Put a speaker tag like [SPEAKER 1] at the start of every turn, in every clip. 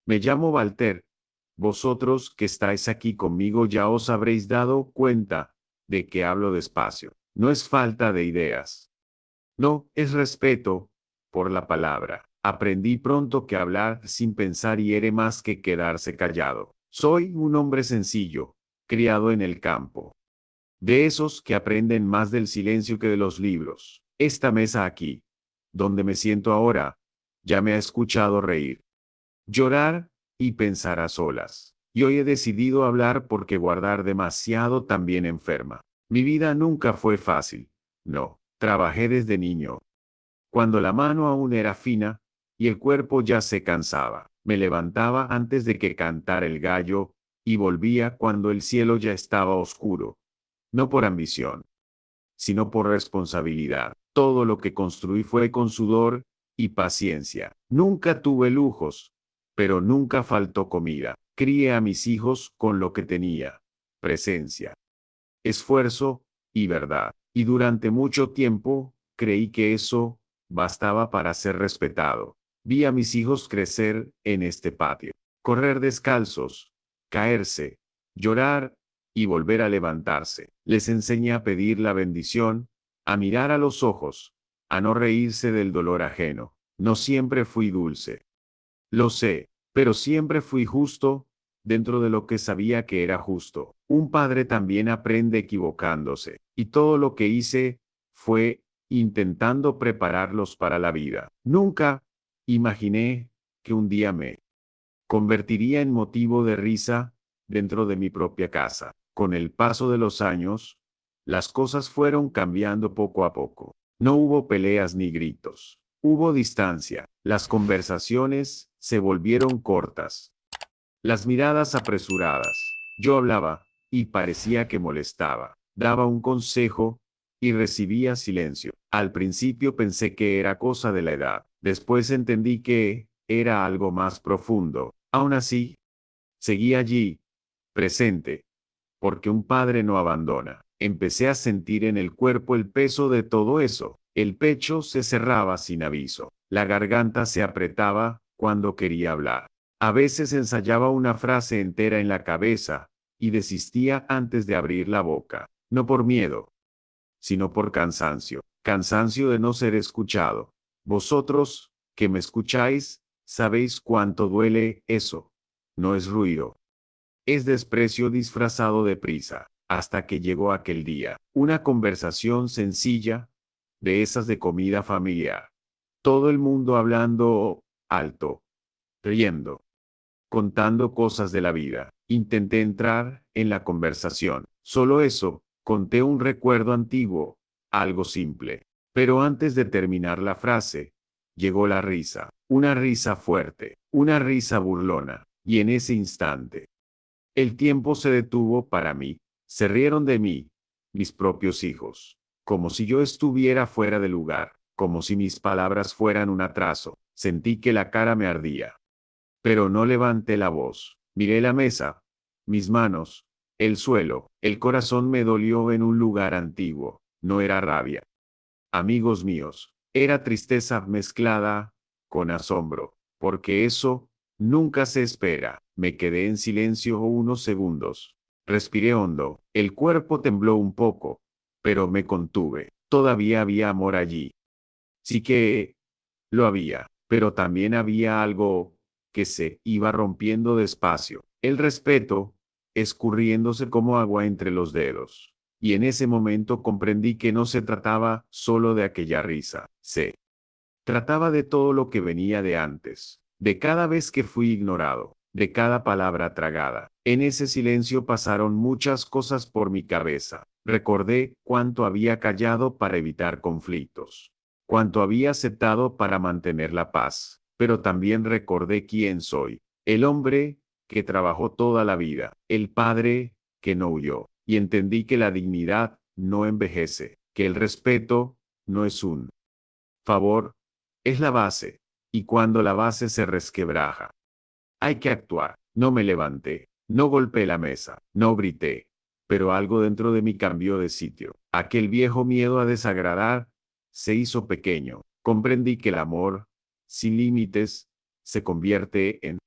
[SPEAKER 1] Me llamo Walter. Vosotros que estáis aquí conmigo ya os habréis dado cuenta de que hablo despacio. No es falta de ideas. No, es respeto por la palabra. Aprendí pronto que hablar sin pensar hiere más que quedarse callado. Soy un hombre sencillo, criado en el campo. De esos que aprenden más del silencio que de los libros. Esta mesa aquí, donde me siento ahora, ya me ha escuchado reír, llorar y pensar a solas. Y hoy he decidido hablar porque guardar demasiado también enferma. Mi vida nunca fue fácil. No, trabajé desde niño, cuando la mano aún era fina y el cuerpo ya se cansaba. Me levantaba antes de que cantara el gallo y volvía cuando el cielo ya estaba oscuro. No por ambición, sino por responsabilidad. Todo lo que construí fue con sudor y paciencia. Nunca tuve lujos, pero nunca faltó comida. Crié a mis hijos con lo que tenía: presencia, esfuerzo y verdad. Y durante mucho tiempo creí que eso bastaba para ser respetado. Vi a mis hijos crecer en este patio, correr descalzos, caerse, llorar y volver a levantarse. Les enseñé a pedir la bendición, a mirar a los ojos, a no reírse del dolor ajeno. No siempre fui dulce, lo sé, pero siempre fui justo dentro de lo que sabía que era justo. Un padre también aprende equivocándose, y todo lo que hice fue intentando prepararlos para la vida. Nunca imaginé que un día me convertiría en motivo de risa dentro de mi propia casa. Con el paso de los años, las cosas fueron cambiando poco a poco. No hubo peleas ni gritos. Hubo distancia. Las conversaciones se volvieron cortas. Las miradas apresuradas. Yo hablaba y parecía que molestaba. Daba un consejo y recibía silencio. Al principio pensé que era cosa de la edad. Después entendí que era algo más profundo. Aún así, seguí allí, presente, porque un padre no abandona. Empecé a sentir en el cuerpo el peso de todo eso. El pecho se cerraba sin aviso. La garganta se apretaba cuando quería hablar. A veces ensayaba una frase entera en la cabeza y desistía antes de abrir la boca. No por miedo, sino por cansancio. Cansancio de no ser escuchado. Vosotros, que me escucháis, sabéis cuánto duele eso. No es ruido, es desprecio disfrazado de prisa, hasta que llegó aquel día. Una conversación sencilla, de esas de comida familiar. Todo el mundo hablando alto, riendo, contando cosas de la vida. Intenté entrar en la conversación. Solo eso, conté un recuerdo antiguo, algo simple. Pero antes de terminar la frase, llegó la risa. Una risa fuerte, una risa burlona. Y en ese instante, el tiempo se detuvo para mí. Se rieron de mí, mis propios hijos, como si yo estuviera fuera de lugar, como si mis palabras fueran un atraso. Sentí que la cara me ardía, pero no levanté la voz. Miré la mesa, mis manos, el suelo. El corazón me dolió en un lugar antiguo. No era rabia, amigos míos, era tristeza mezclada con asombro, porque eso nunca se espera. Me quedé en silencio unos segundos. Respiré hondo, el cuerpo tembló un poco, pero me contuve. Todavía había amor allí. Sí que lo había, pero también había algo que se iba rompiendo despacio. El respeto, escurriéndose como agua entre los dedos. Y en ese momento comprendí que no se trataba solo de aquella risa. Se trataba de todo lo que venía de antes, de cada vez que fui ignorado, de cada palabra tragada. En ese silencio pasaron muchas cosas por mi cabeza. Recordé cuánto había callado para evitar conflictos, cuánto había aceptado para mantener la paz, pero también recordé quién soy: el hombre que trabajó toda la vida, el padre que no huyó, y entendí que la dignidad no envejece, que el respeto no es un favor, es la base, y cuando la base se resquebraja, hay que actuar. No me levanté, no golpeé la mesa, no grité, pero algo dentro de mí cambió de sitio. Aquel viejo miedo a desagradar se hizo pequeño. Comprendí que el amor, sin límites, se convierte en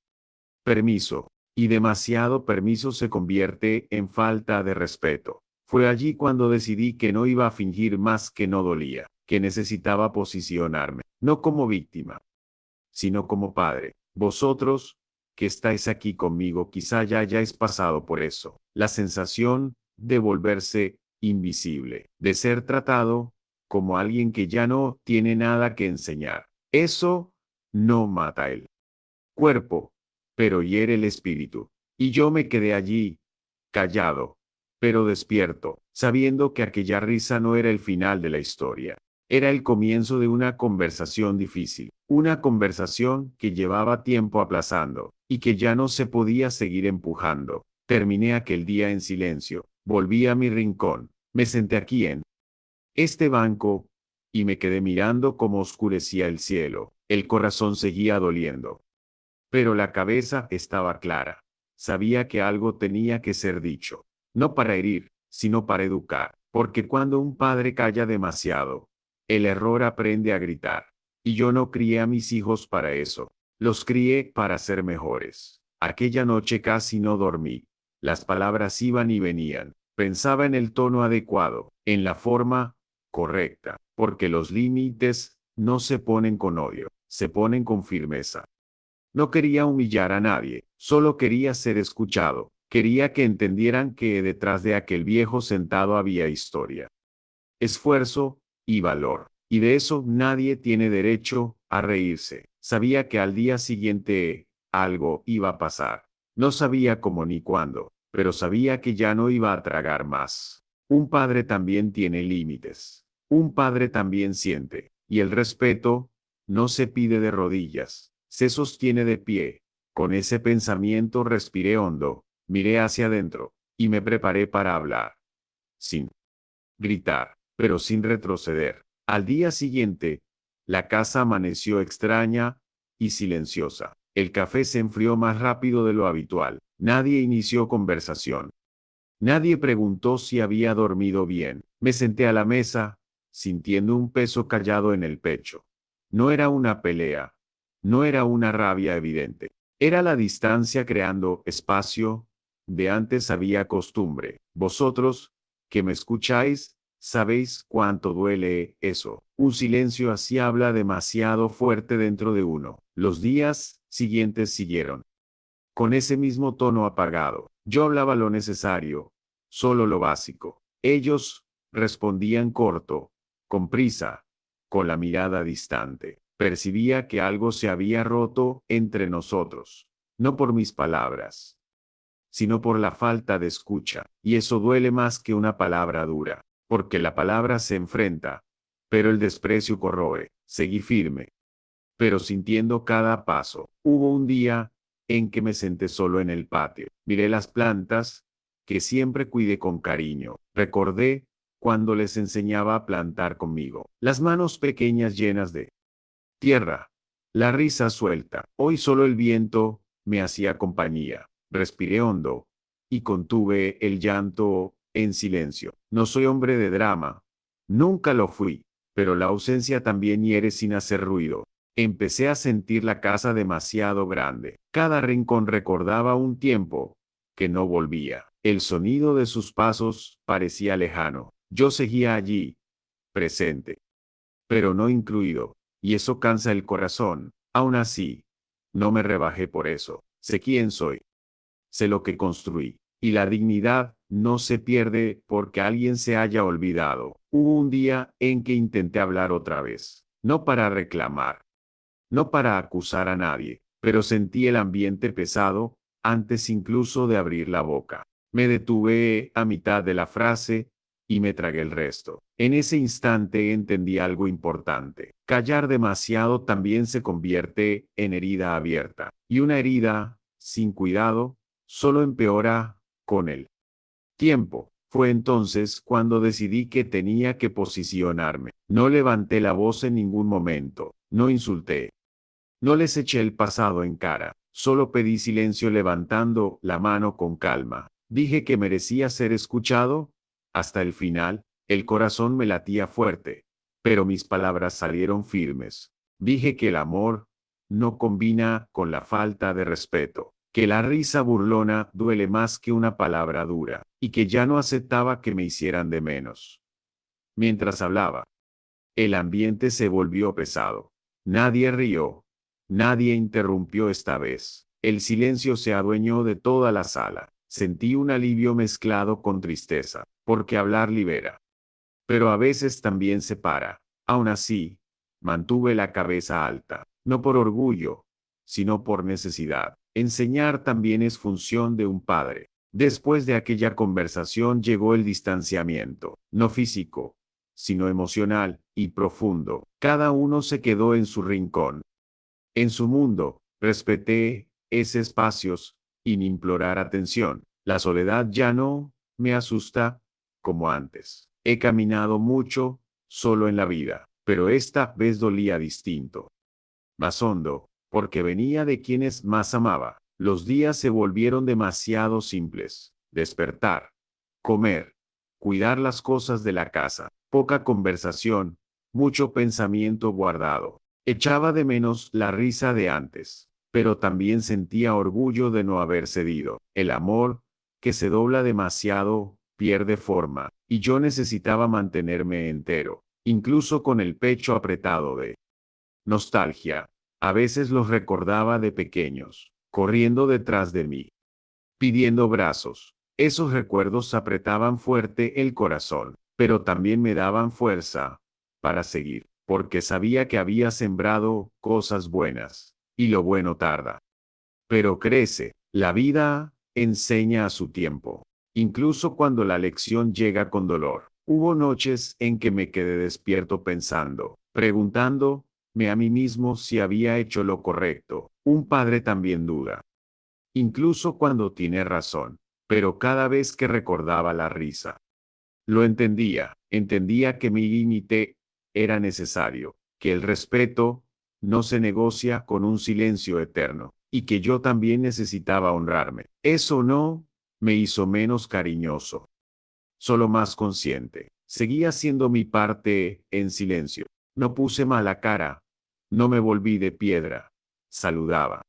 [SPEAKER 1] permiso. Y demasiado permiso se convierte en falta de respeto. Fue allí cuando decidí que no iba a fingir más que no dolía, que necesitaba posicionarme, no como víctima, sino como padre. Vosotros, que estáis aquí conmigo, quizá ya hayáis pasado por eso. La sensación de volverse invisible, de ser tratado como alguien que ya no tiene nada que enseñar. Eso no mata el cuerpo, pero hiere el espíritu. Y yo me quedé allí, callado, pero despierto, sabiendo que aquella risa no era el final de la historia. Era el comienzo de una conversación difícil, una conversación que llevaba tiempo aplazando, y que ya no se podía seguir empujando. Terminé aquel día en silencio, volví a mi rincón, me senté aquí en este banco, y me quedé mirando cómo oscurecía el cielo. El corazón seguía doliendo, pero la cabeza estaba clara. Sabía que algo tenía que ser dicho, no para herir, sino para educar, porque cuando un padre calla demasiado, el error aprende a gritar. Y yo no crié a mis hijos para eso, los crié para ser mejores. Aquella noche casi no dormí. Las palabras iban y venían. Pensaba en el tono adecuado, en la forma correcta, porque los límites no se ponen con odio, se ponen con firmeza. No quería humillar a nadie, solo quería ser escuchado. Quería que entendieran que detrás de aquel viejo sentado había historia, esfuerzo y valor. Y de eso nadie tiene derecho a reírse. Sabía que al día siguiente algo iba a pasar. No sabía cómo ni cuándo, pero sabía que ya no iba a tragar más. Un padre también tiene límites. Un padre también siente. Y el respeto no se pide de rodillas, se sostiene de pie. Con ese pensamiento respiré hondo, miré hacia adentro, y me preparé para hablar. Sin gritar, pero sin retroceder. Al día siguiente, la casa amaneció extraña y silenciosa. El café se enfrió más rápido de lo habitual. Nadie inició conversación. Nadie preguntó si había dormido bien. Me senté a la mesa, sintiendo un peso callado en el pecho. No era una pelea, no era una rabia evidente. Era la distancia creando espacio. De antes había costumbre. Vosotros, que me escucháis, sabéis cuánto duele eso. Un silencio así habla demasiado fuerte dentro de uno. Los días siguientes siguieron con ese mismo tono apagado. Yo hablaba lo necesario, solo lo básico. Ellos respondían corto, con prisa, con la mirada distante. Percibía que algo se había roto entre nosotros, no por mis palabras, sino por la falta de escucha. Y eso duele más que una palabra dura, porque la palabra se enfrenta, pero el desprecio corroe. Seguí firme, pero sintiendo cada paso. Hubo un día en que me senté solo en el patio. Miré las plantas, que siempre cuidé con cariño. Recordé cuando les enseñaba a plantar conmigo. Las manos pequeñas llenas de tierra. La risa suelta. Hoy solo el viento me hacía compañía. Respiré hondo y contuve el llanto en silencio. No soy hombre de drama. Nunca lo fui, pero la ausencia también hiere sin hacer ruido. Empecé a sentir la casa demasiado grande. Cada rincón recordaba un tiempo que no volvía. El sonido de sus pasos parecía lejano. Yo seguía allí, presente, pero no incluido, y eso cansa el corazón. Aún así, no me rebajé por eso. Sé quién soy, sé lo que construí, y la dignidad no se pierde porque alguien se haya olvidado. Hubo un día en que intenté hablar otra vez, no para reclamar, no para acusar a nadie, pero sentí el ambiente pesado, antes incluso de abrir la boca. Me detuve a mitad de la frase y me tragué el resto. En ese instante entendí algo importante. Callar demasiado también se convierte en herida abierta, y una herida, sin cuidado, solo empeora con el tiempo. Fue entonces cuando decidí que tenía que posicionarme. No levanté la voz en ningún momento, no insulté, no les eché el pasado en cara, solo pedí silencio levantando la mano con calma. Dije que merecía ser escuchado. Hasta el final, el corazón me latía fuerte, pero mis palabras salieron firmes. Dije que el amor no combina con la falta de respeto, que la risa burlona duele más que una palabra dura, y que ya no aceptaba que me hicieran de menos. Mientras hablaba, el ambiente se volvió pesado. Nadie rió, nadie interrumpió esta vez. El silencio se adueñó de toda la sala. Sentí un alivio mezclado con tristeza, porque hablar libera. Pero a veces también separa. Aún así, mantuve la cabeza alta, no por orgullo, sino por necesidad. Enseñar también es función de un padre. Después de aquella conversación llegó el distanciamiento, no físico, sino emocional y profundo. Cada uno se quedó en su rincón, en su mundo. Respeté ese espacios, sin implorar atención. La soledad ya no me asusta como antes. He caminado mucho, solo en la vida, pero esta vez dolía distinto. Más hondo, porque venía de quienes más amaba. Los días se volvieron demasiado simples. Despertar, comer, cuidar las cosas de la casa, poca conversación, mucho pensamiento guardado. Echaba de menos la risa de antes, pero también sentía orgullo de no haber cedido. El amor, que se dobla demasiado, pierde forma, y yo necesitaba mantenerme entero, incluso con el pecho apretado de nostalgia. A veces los recordaba de pequeños, corriendo detrás de mí, pidiendo brazos. Esos recuerdos apretaban fuerte el corazón, pero también me daban fuerza para seguir, porque sabía que había sembrado cosas buenas, y lo bueno tarda. Pero crece, la vida enseña a su tiempo, incluso cuando la lección llega con dolor. Hubo noches en que me quedé despierto pensando, preguntándome a mí mismo si había hecho lo correcto. Un padre también duda, incluso cuando tiene razón, pero cada vez que recordaba la risa, lo entendía que mi límite era necesario, que el respeto no se negocia con un silencio eterno, y que yo también necesitaba honrarme. Eso no me hizo menos cariñoso, solo más consciente. Seguía haciendo mi parte en silencio. No puse mala cara, no me volví de piedra. Saludaba.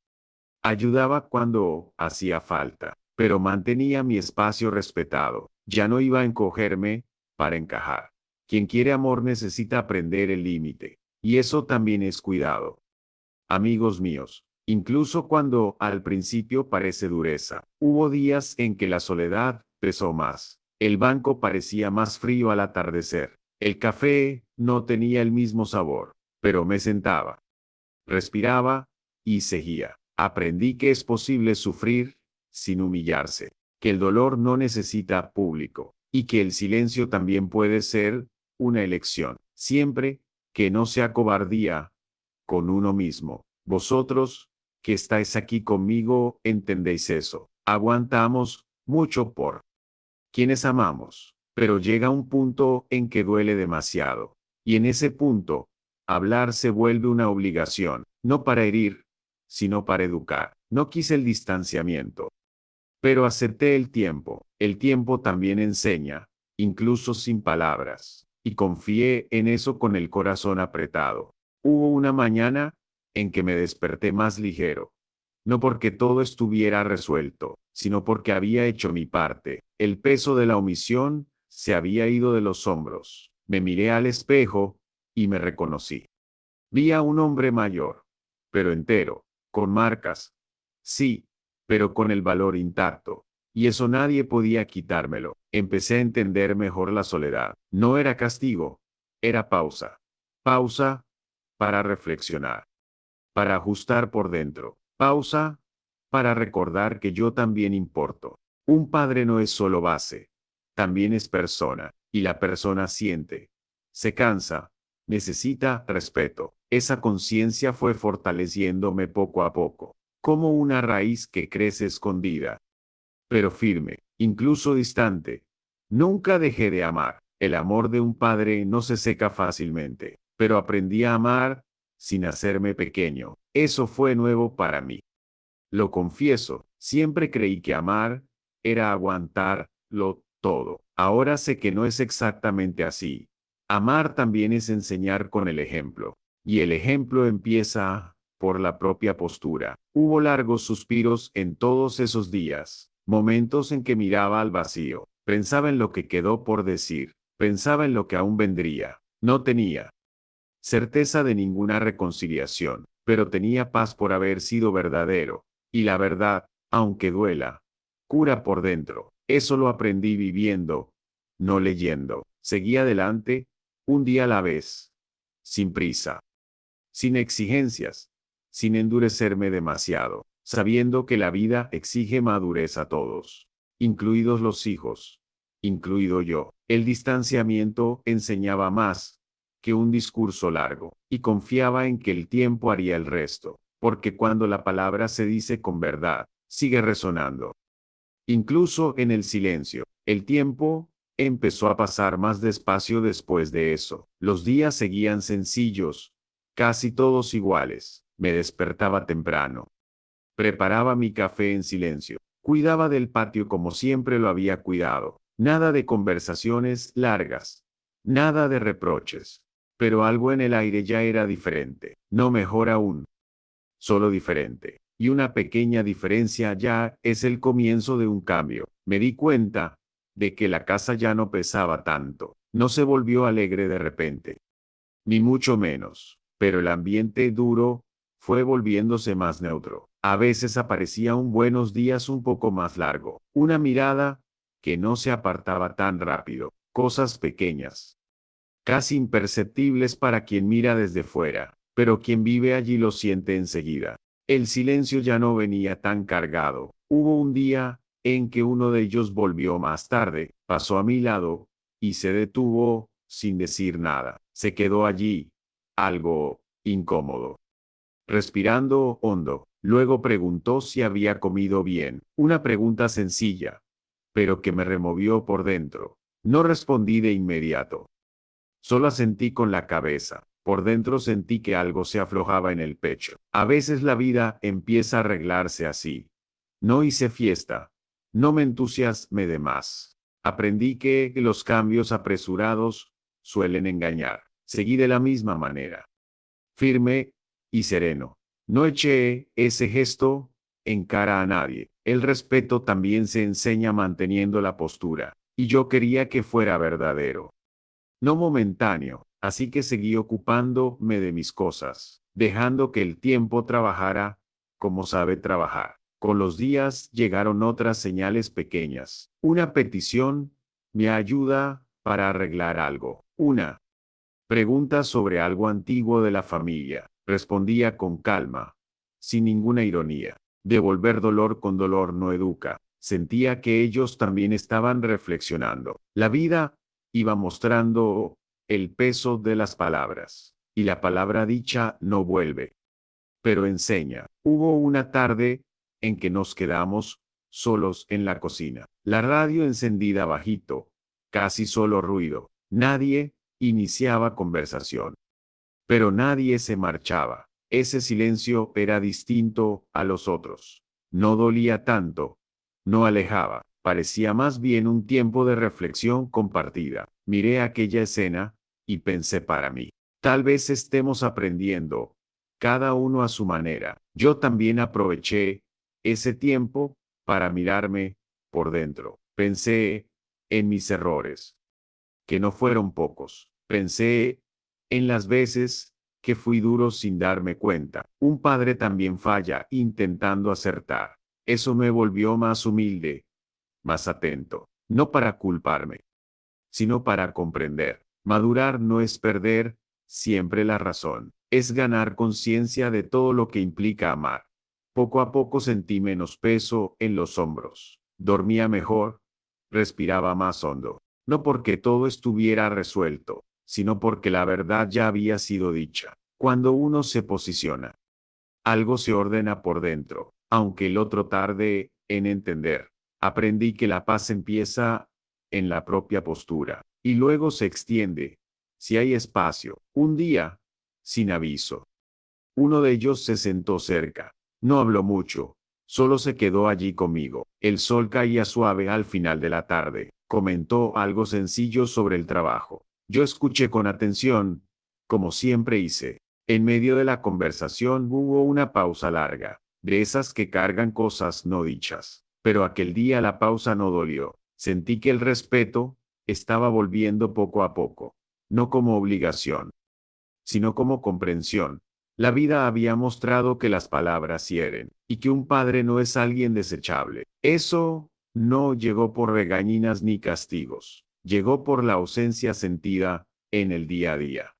[SPEAKER 1] Ayudaba cuando hacía falta, pero mantenía mi espacio respetado. Ya no iba a encogerme para encajar. Quien quiere amor necesita aprender el límite, y eso también es cuidado. Amigos míos, incluso cuando al principio parece dureza, hubo días en que la soledad pesó más. El banco parecía más frío al atardecer. El café no tenía el mismo sabor, pero me sentaba, respiraba y seguía. Aprendí que es posible sufrir sin humillarse, que el dolor no necesita público y que el silencio también puede ser una elección, siempre que no sea cobardía con uno mismo. Vosotros, que estáis aquí conmigo, entendéis eso. Aguantamos mucho por quienes amamos, pero llega un punto en que duele demasiado, y en ese punto, hablar se vuelve una obligación, no para herir, sino para educar. No quise el distanciamiento, pero acepté el tiempo. El tiempo también enseña, incluso sin palabras, y confié en eso con el corazón apretado. Hubo una mañana en que me desperté más ligero, no porque todo estuviera resuelto, sino porque había hecho mi parte. El peso de la omisión se había ido de los hombros. Me miré al espejo y me reconocí. Vi a un hombre mayor, pero entero, con marcas. Sí, pero con el valor intacto. Y eso nadie podía quitármelo. Empecé a entender mejor la soledad. No era castigo, era pausa. Pausa para reflexionar, para ajustar por dentro. Pausa para recordar que yo también importo. Un padre no es solo base, también es persona, y la persona siente, se cansa, necesita respeto. Esa conciencia fue fortaleciéndome poco a poco, como una raíz que crece escondida, pero firme, incluso distante. Nunca dejé de amar. El amor de un padre no se seca fácilmente, pero aprendí a amar sin hacerme pequeño. Eso fue nuevo para mí. Lo confieso, siempre creí que amar era aguantarlo todo. Ahora sé que no es exactamente así. Amar también es enseñar con el ejemplo. Y el ejemplo empieza por la propia postura. Hubo largos suspiros en todos esos días, momentos en que miraba al vacío, pensaba en lo que quedó por decir, pensaba en lo que aún vendría. No tenía certeza de ninguna reconciliación, pero tenía paz por haber sido verdadero, y la verdad, aunque duela, cura por dentro. Eso lo aprendí viviendo, no leyendo. Seguí adelante, un día a la vez, sin prisa, sin exigencias, sin endurecerme demasiado, sabiendo que la vida exige madurez a todos, incluidos los hijos, incluido yo. El distanciamiento enseñaba más que un discurso largo, y confiaba en que el tiempo haría el resto, porque cuando la palabra se dice con verdad, sigue resonando. Incluso en el silencio, el tiempo empezó a pasar más despacio después de eso. Los días seguían sencillos, casi todos iguales. Me despertaba temprano. Preparaba mi café en silencio. Cuidaba del patio como siempre lo había cuidado. Nada de conversaciones largas. Nada de reproches. Pero algo en el aire ya era diferente. No mejor aún, solo diferente. Y una pequeña diferencia ya es el comienzo de un cambio. Me di cuenta de que la casa ya no pesaba tanto. No se volvió alegre de repente, ni mucho menos. Pero el ambiente duro fue volviéndose más neutro. A veces aparecía un buenos días un poco más largo. Una mirada que no se apartaba tan rápido. Cosas pequeñas, casi imperceptibles para quien mira desde fuera, pero quien vive allí lo siente enseguida. El silencio ya no venía tan cargado. Hubo un día en que uno de ellos volvió más tarde, pasó a mi lado, y se detuvo, sin decir nada. Se quedó allí, algo incómodo, respirando hondo. Luego preguntó si había comido bien. Una pregunta sencilla, pero que me removió por dentro. No respondí de inmediato. Solo asentí con la cabeza. Por dentro sentí que algo se aflojaba en el pecho. A veces la vida empieza a arreglarse así. No hice fiesta. No me entusiasmé de más. Aprendí que los cambios apresurados suelen engañar. Seguí de la misma manera, firme y sereno. No eché ese gesto en cara a nadie. El respeto también se enseña manteniendo la postura. Y yo quería que fuera verdadero, no momentáneo, así que seguí ocupándome de mis cosas, dejando que el tiempo trabajara como sabe trabajar. Con los días llegaron otras señales pequeñas. Una petición, mi ayuda para arreglar algo. Una pregunta sobre algo antiguo de la familia. Respondía con calma, sin ninguna ironía. Devolver dolor con dolor no educa. Sentía que ellos también estaban reflexionando. La vida iba mostrando el peso de las palabras, y la palabra dicha no vuelve, pero enseña. Hubo una tarde en que nos quedamos solos en la cocina, la radio encendida bajito, casi solo ruido. Nadie iniciaba conversación, pero nadie se marchaba. Ese silencio era distinto a los otros. No dolía tanto, no alejaba, parecía más bien un tiempo de reflexión compartida. Miré aquella escena y pensé para mí, tal vez estemos aprendiendo, cada uno a su manera. Yo también aproveché ese tiempo para mirarme por dentro. Pensé en mis errores, que no fueron pocos. Pensé en las veces que fui duro sin darme cuenta. Un padre también falla intentando acertar. Eso me volvió más humilde, más atento, no para culparme, sino para comprender. Madurar no es perder siempre la razón, es ganar conciencia de todo lo que implica amar. Poco a poco sentí menos peso en los hombros, dormía mejor, respiraba más hondo, no porque todo estuviera resuelto, sino porque la verdad ya había sido dicha. Cuando uno se posiciona, algo se ordena por dentro, aunque el otro tarde en entender. Aprendí que la paz empieza en la propia postura y luego se extiende, si hay espacio. Un día, sin aviso, uno de ellos se sentó cerca. No habló mucho, solo se quedó allí conmigo. El sol caía suave al final de la tarde. Comentó algo sencillo sobre el trabajo. Yo escuché con atención, como siempre hice. En medio de la conversación hubo una pausa larga, de esas que cargan cosas no dichas. Pero aquel día la pausa no dolió. Sentí que el respeto estaba volviendo poco a poco, no como obligación, sino como comprensión. La vida había mostrado que las palabras hieren, y que un padre no es alguien desechable. Eso no llegó por regañinas ni castigos, llegó por la ausencia sentida en el día a día,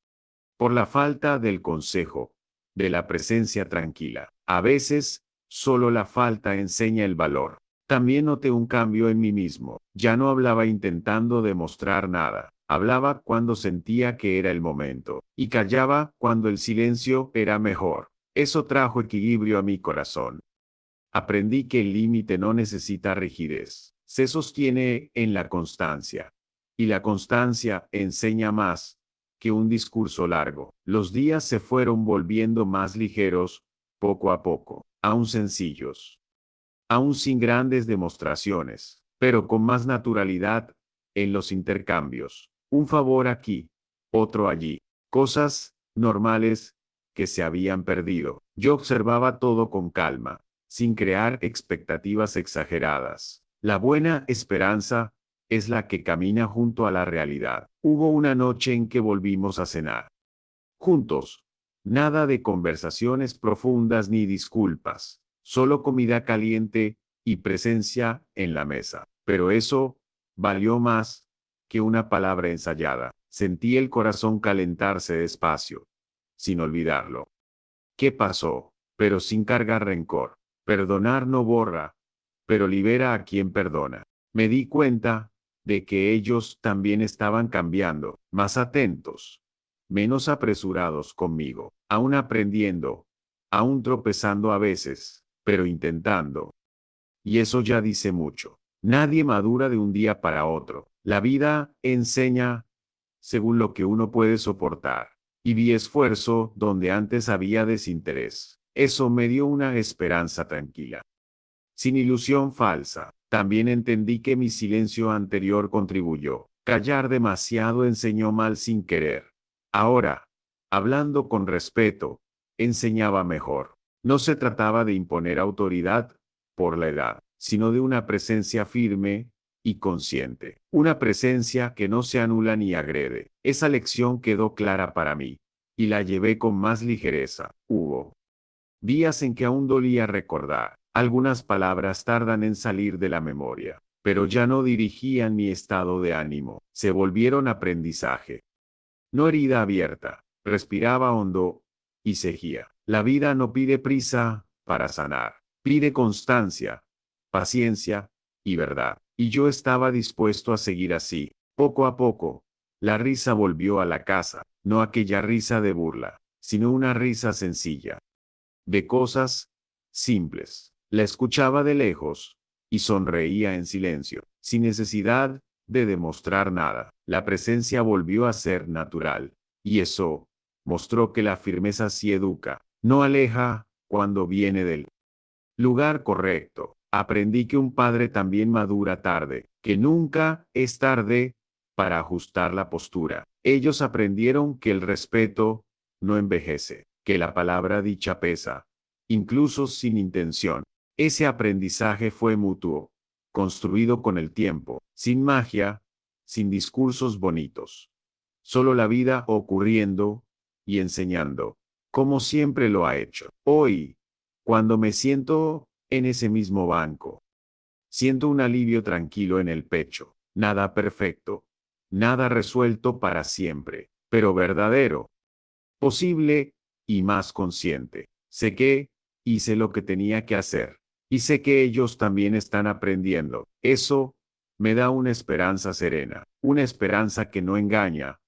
[SPEAKER 1] por la falta del consejo, de la presencia tranquila. A veces, solo la falta enseña el valor. También noté un cambio en mí mismo. Ya no hablaba intentando demostrar nada. Hablaba cuando sentía que era el momento, y callaba cuando el silencio era mejor. Eso trajo equilibrio a mi corazón. Aprendí que el límite no necesita rigidez. Se sostiene en la constancia. Y la constancia enseña más que un discurso largo. Los días se fueron volviendo más ligeros, poco a poco, aún sencillos, aún sin grandes demostraciones, pero con más naturalidad en los intercambios. Un favor aquí, otro allí. Cosas normales que se habían perdido. Yo observaba todo con calma, sin crear expectativas exageradas. La buena esperanza es la que camina junto a la realidad. Hubo una noche en que volvimos a cenar. Juntos. Nada de conversaciones profundas ni disculpas. Solo comida caliente y presencia en la mesa. Pero eso valió más que una palabra ensayada. Sentí el corazón calentarse despacio, sin olvidarlo. ¿Qué pasó? Pero sin cargar rencor. Perdonar no borra, pero libera a quien perdona. Me di cuenta de que ellos también estaban cambiando, más atentos, menos apresurados conmigo, aún aprendiendo, aún tropezando a veces, pero intentando. Y eso ya dice mucho. Nadie madura de un día para otro. La vida enseña según lo que uno puede soportar. Y vi esfuerzo donde antes había desinterés. Eso me dio una esperanza tranquila. Sin ilusión falsa. También entendí que mi silencio anterior contribuyó. Callar demasiado enseñó mal sin querer. Ahora, hablando con respeto, enseñaba mejor. No se trataba de imponer autoridad por la edad, sino de una presencia firme y consciente. Una presencia que no se anula ni agrede. Esa lección quedó clara para mí, y la llevé con más ligereza. Hubo días en que aún dolía recordar. Algunas palabras tardan en salir de la memoria, pero ya no dirigían mi estado de ánimo. Se volvieron aprendizaje. No herida abierta. Respiraba hondo y seguía. La vida no pide prisa para sanar. Pide constancia, paciencia y verdad. Y yo estaba dispuesto a seguir así. Poco a poco, la risa volvió a la casa. No aquella risa de burla, sino una risa sencilla, de cosas simples. La escuchaba de lejos y sonreía en silencio, sin necesidad de demostrar nada. La presencia volvió a ser natural, y eso mostró que la firmeza sí educa, no aleja cuando viene del lugar correcto. Aprendí que un padre también madura tarde, que nunca es tarde para ajustar la postura. Ellos aprendieron que el respeto no envejece, que la palabra dicha pesa, incluso sin intención. Ese aprendizaje fue mutuo, construido con el tiempo, sin magia, sin discursos bonitos. Solo la vida ocurriendo y enseñando, como siempre lo ha hecho. Hoy, cuando me siento en ese mismo banco, siento un alivio tranquilo en el pecho. Nada perfecto, nada resuelto para siempre, pero verdadero, posible y más consciente. Sé que hice lo que tenía que hacer, y sé que ellos también están aprendiendo. Eso me da una esperanza serena, una esperanza que no engaña,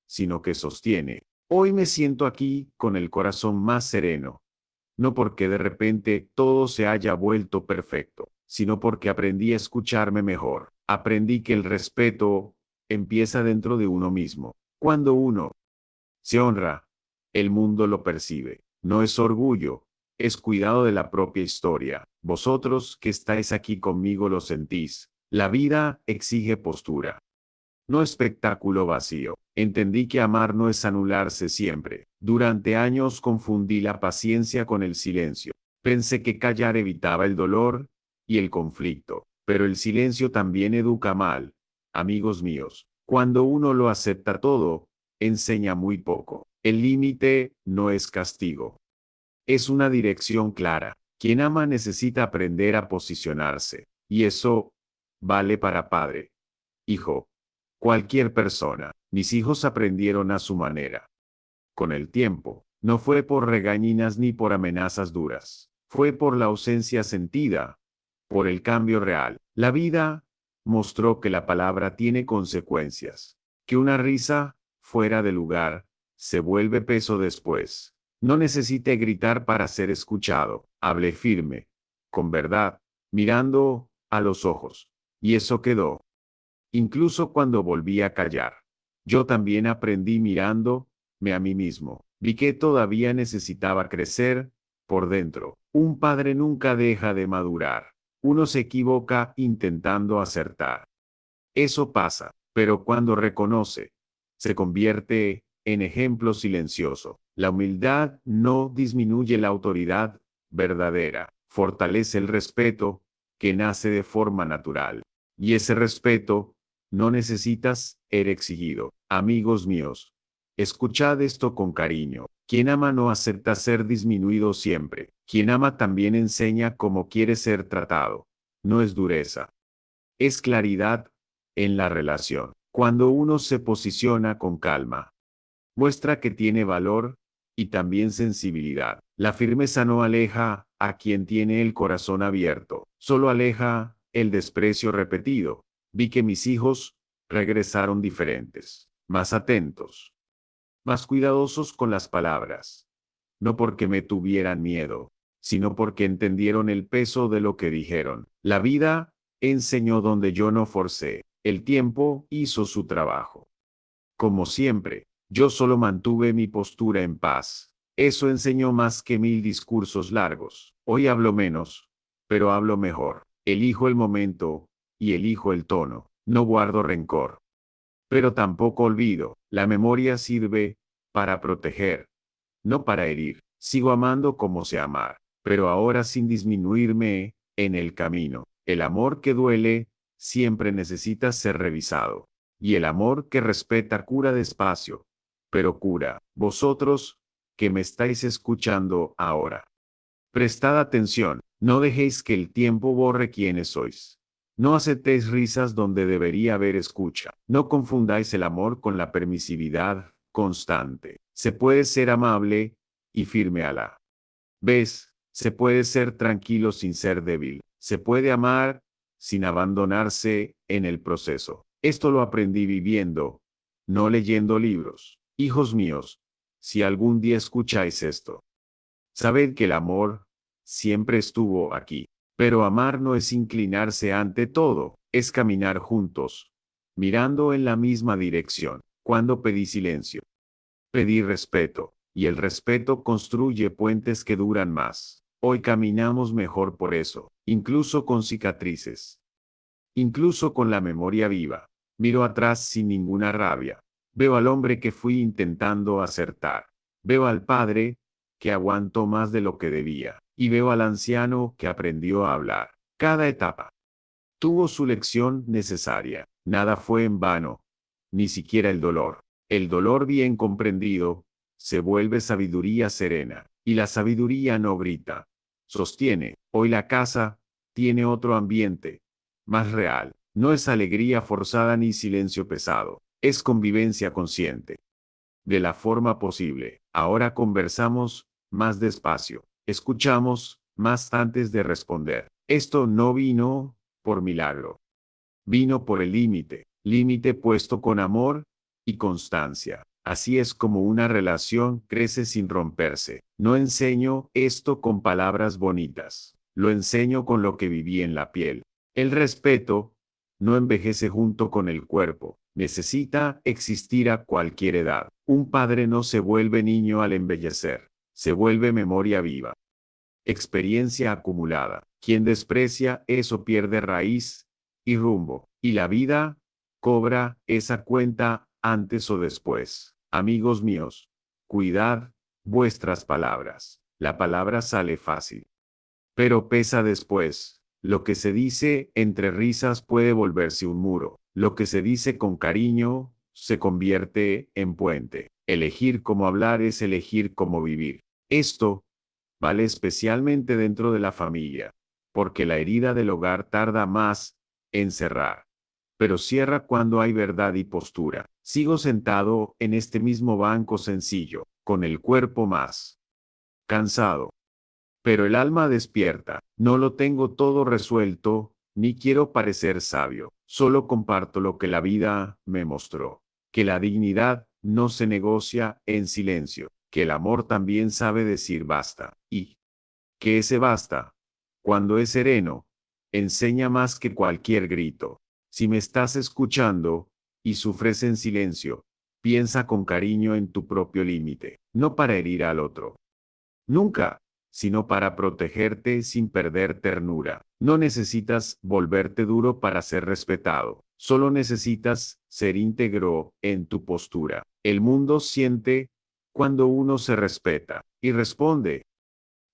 [SPEAKER 1] sino que sostiene. Hoy me siento aquí con el corazón más sereno, no porque de repente todo se haya vuelto perfecto, sino porque aprendí a escucharme mejor. Aprendí que el respeto empieza dentro de uno mismo. Cuando uno se honra, el mundo lo percibe. No es orgullo, es cuidado de la propia historia. Vosotros que estáis aquí conmigo lo sentís. La vida exige postura. no espectáculo vacío. Entendí que amar no es anularse siempre. Durante años confundí la paciencia con el silencio. Pensé que callar evitaba el dolor y el conflicto, pero el silencio también educa mal. Amigos míos, cuando uno lo acepta todo, enseña muy poco. El límite no es castigo. Es una dirección clara. Quien ama necesita aprender a posicionarse. Y eso vale para padre, hijo, cualquier persona. Mis hijos aprendieron a su manera. Con el tiempo, no fue por regañinas ni por amenazas duras. Fue por la ausencia sentida, por el cambio real. La vida mostró que la palabra tiene consecuencias, que una risa, fuera de lugar, se vuelve peso después. No necesité gritar para ser escuchado. Hablé firme, con verdad, mirando a los ojos. Y eso quedó. Incluso cuando volví a callar. Yo también aprendí mirándome a mí mismo. Vi que todavía necesitaba crecer por dentro. Un padre nunca deja de madurar. Uno se equivoca intentando acertar. Eso pasa, pero cuando reconoce, se convierte en ejemplo silencioso. La humildad no disminuye la autoridad verdadera, fortalece el respeto que nace de forma natural. Y ese respeto no necesitas ser exigido. Amigos míos, escuchad esto con cariño. Quien ama no acepta ser disminuido siempre. Quien ama también enseña cómo quiere ser tratado. No es dureza. Es claridad en la relación. Cuando uno se posiciona con calma, muestra que tiene valor y también sensibilidad. La firmeza no aleja a quien tiene el corazón abierto, solo aleja el desprecio repetido. Vi que mis hijos regresaron diferentes, más atentos, más cuidadosos con las palabras, no porque me tuvieran miedo, sino porque entendieron el peso de lo que dijeron. La vida enseñó donde yo no forcé, el tiempo hizo su trabajo. Como siempre, yo solo mantuve mi postura en paz. Eso enseñó más que 1000 discursos largos. Hoy hablo menos, pero hablo mejor. Elijo el momento y elijo el tono. No guardo rencor, pero tampoco olvido. La memoria sirve para proteger, no para herir. Sigo amando como sé amar, pero ahora sin disminuirme en el camino. El amor que duele siempre necesita ser revisado. Y el amor que respeta cura despacio, pero cura. Vosotros, que me estáis escuchando ahora, prestad atención, no dejéis que el tiempo borre quiénes sois. No aceptéis risas donde debería haber escucha. No confundáis el amor con la permisividad constante. Se puede ser amable y firme a la vez. Se puede ser tranquilo sin ser débil. Se puede amar sin abandonarse en el proceso. Esto lo aprendí viviendo, no leyendo libros. Hijos míos, si algún día escucháis esto, sabed que el amor siempre estuvo aquí. Pero amar no es inclinarse ante todo, es caminar juntos, mirando en la misma dirección. Cuando pedí silencio, pedí respeto, y el respeto construye puentes que duran más. Hoy caminamos mejor por eso, incluso con cicatrices, incluso con la memoria viva. Miro atrás sin ninguna rabia. Veo al hombre que fui intentando acertar. Veo al padre que aguantó más de lo que debía. Y veo al anciano que aprendió a hablar. Cada etapa tuvo su lección necesaria. Nada fue en vano, ni siquiera el dolor. El dolor bien comprendido se vuelve sabiduría serena. Y la sabiduría no grita. Sostiene. Hoy la casa tiene otro ambiente, más real. No es alegría forzada ni silencio pesado. Es convivencia consciente. De la forma posible. Ahora conversamos más despacio. Escuchamos más antes de responder. Esto no vino por milagro. Vino por el límite. Límite puesto con amor y constancia. Así es como una relación crece sin romperse. No enseño esto con palabras bonitas. Lo enseño con lo que viví en la piel. El respeto no envejece junto con el cuerpo. Necesita existir a cualquier edad. Un padre no se vuelve niño al envejecer. Se vuelve memoria viva. Experiencia acumulada. Quien desprecia eso pierde raíz y rumbo. Y la vida cobra esa cuenta antes o después. Amigos míos, cuidad vuestras palabras. La palabra sale fácil, pero pesa después. Lo que se dice entre risas puede volverse un muro. Lo que se dice con cariño se convierte en puente. Elegir cómo hablar es elegir cómo vivir. Esto vale especialmente dentro de la familia, porque la herida del hogar tarda más en cerrar, pero cierra cuando hay verdad y postura. Sigo sentado en este mismo banco sencillo, con el cuerpo más cansado, pero el alma despierta. No lo tengo todo resuelto, ni quiero parecer sabio. Solo comparto lo que la vida me mostró. Que la dignidad no se negocia en silencio. Que el amor también sabe decir basta. Y que ese basta, cuando es sereno, enseña más que cualquier grito. Si me estás escuchando y sufres en silencio, piensa con cariño en tu propio límite, no para herir al otro. Nunca, sino para protegerte sin perder ternura. No necesitas volverte duro para ser respetado. Solo necesitas ser íntegro en tu postura. El mundo siente cuando uno se respeta y responde,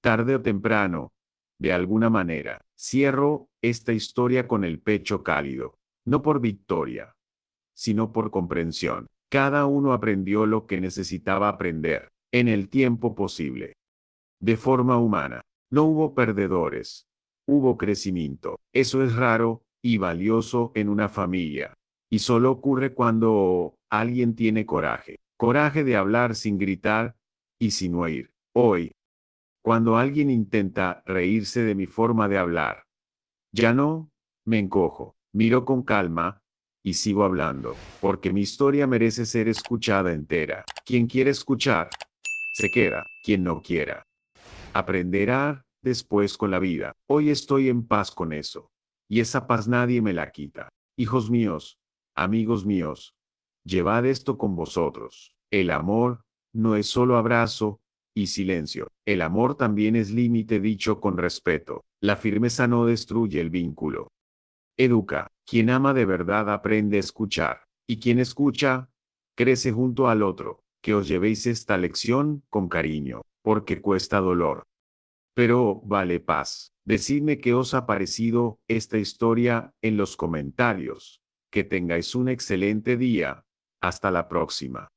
[SPEAKER 1] tarde o temprano, de alguna manera. Cierro esta historia con el pecho cálido, no por victoria, sino por comprensión. Cada uno aprendió lo que necesitaba aprender, en el tiempo posible. De forma humana. No hubo perdedores. Hubo crecimiento. Eso es raro y valioso en una familia. Y solo ocurre cuando alguien tiene coraje. Coraje de hablar sin gritar y sin oír. Hoy, cuando alguien intenta reírse de mi forma de hablar, ya no me encojo. Miro con calma y sigo hablando, porque mi historia merece ser escuchada entera. Quien quiere escuchar, se queda. Quien no quiera, aprenderá después con la vida. Hoy estoy en paz con eso. Y esa paz nadie me la quita. Hijos míos, amigos míos, llevad esto con vosotros. El amor no es solo abrazo y silencio. El amor también es límite dicho con respeto. La firmeza no destruye el vínculo. Educa. Quien ama de verdad aprende a escuchar. Y quien escucha, crece junto al otro. Que os llevéis esta lección con cariño, porque cuesta dolor, pero vale paz. Decidme qué os ha parecido esta historia en los comentarios. Que tengáis un excelente día. Hasta la próxima.